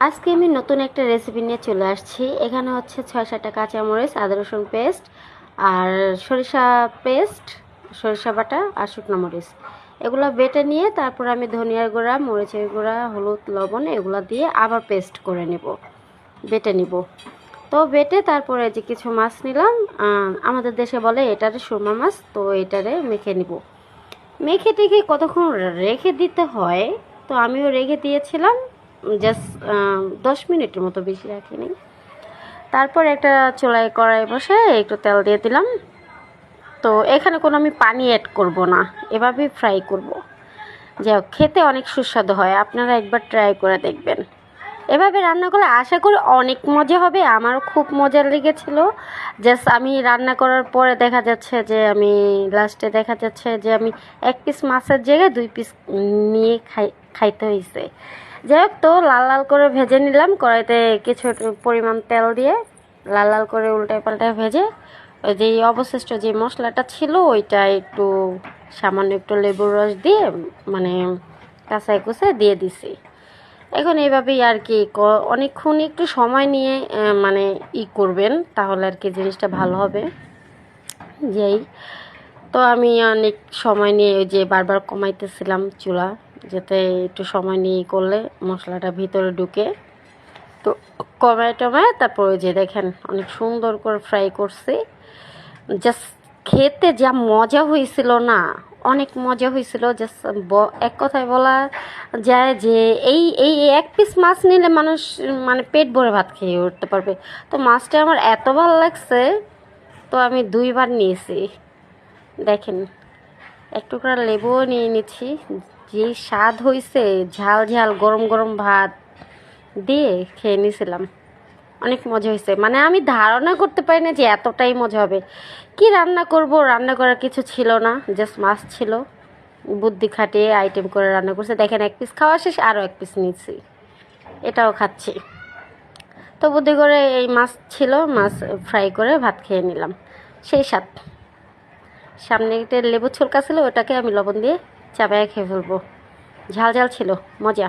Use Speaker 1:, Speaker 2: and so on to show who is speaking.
Speaker 1: আজকে আমি নতুন একটা রেসিপি নিয়ে চলে আসছি। এখানে হচ্ছে 6-7টা কাঁচামরিচ, আদা রসুন পেস্ট, আর সরিষা পেস্ট, সরিষা বাটা আর শুকনো মরিচ, এগুলো বেটে নিয়ে তারপর আমি ধনিয়ার গুঁড়া, মরিচের গুঁড়া, হলুদ, লবণ এগুলো দিয়ে আবার পেস্ট করে নেব, বেটে নিব। তো বেটে তারপরে যে কিছু মাছ নিলাম, আমাদের দেশে বলে এটারে সুরমা মাছ, তো এটারে মেখে নিব। মেখে টেখে কতক্ষণ রেখে দিতে হয়, তো আমিও রেখে দিয়েছিলাম জাস্ট 10 মিনিটের মতো, বেশি রাখিনি। তারপর একটা চুলায় কড়াই বসে একটু তেল দিয়ে দিলাম। তো এখানে কোনো আমি পানি অ্যাড করব না, এভাবেই ফ্রাই করব। যাই হোক, খেতে অনেক সুস্বাদু হয়, আপনারা একবার ট্রাই করে দেখবেন। এভাবে রান্না করলে আশা করি অনেক মজা হবে। আমারও খুব মজা লেগেছিল। জাস্ট আমি রান্না করার পরে দেখা যাচ্ছে যে লাস্টে দেখা যাচ্ছে যে আমি 1 পিস মাছের জায়গায় 2 পিস নিয়ে খাইতে হয়েছে। যাই হোক, তো লাল লাল করে ভেজে নিলাম কড়াইতে, কিছু পরিমাণ তেল দিয়ে লাল লাল করে উল্টায় পাল্টায় ভেজে ওই যে অবশিষ্ট যে মশলাটা ছিল ওইটা একটু সামান্য একটু লেবুর রস দিয়ে মানে কাঁচায় কুচায় দিয়ে দিছি। এখন এইভাবেই আর কি অনেকক্ষণ একটু সময় নিয়ে মানে করবেন, তাহলে আর কি জিনিসটা ভালো হবে। যেই তো আমি অনেক সময় নিয়ে ওই যে বারবার কমাইতেছিলাম চুলা, যাতে একটু সময় নিয়ে করলে মশলাটা ভিতরে ঢুকে। তো কমায় টমায় তারপর ওই যে দেখেন অনেক সুন্দর করে ফ্রাই করছি। জাস্ট খেতে যা মজা হয়েছিল না, অনেক মজা হয়েছিল। জাস্ট এক কথায় বলা যায় যে এই এই 1 পিস মাছ নিলে মানুষ মানে পেট ভরে ভাত খেয়ে উঠতে পারবে। তো মাছটা আমার এত ভালো লাগছে, তো আমি 2বার নিয়েছি। দেখেন, এক টুকরা লেবুও নিয়ে নিচ্ছি। যে স্বাদ হয়েছে, ঝাল ঝাল গরম গরম ভাত দিয়ে খেয়ে নিয়েছিলাম। অনেক মজা হয়েছে, মানে আমি ধারণা করতে পারি না যে এতটাই মজা হবে। কি রান্না করব, রান্না করার কিছু ছিল না, জাস্ট মাছ ছিল। বুদ্ধি খাটিয়ে আইটেম করে রান্না করছে। দেখেন 1 পিস খাওয়া শেষ, আরও 1 পিস নিচ্ছি, এটাও খাচ্ছি। তো বুদ্ধি করে এই মাছ ছিল, মাছ ফ্রাই করে ভাত খেয়ে নিলাম। সেই স্বাদ। সামনে একটা লেবু ছলকা ছিল, ওটাকে আমি লবণ দিয়ে চাপায় খেয়ে ফেলবো। ঝাল ঝাল ছিল, মজা।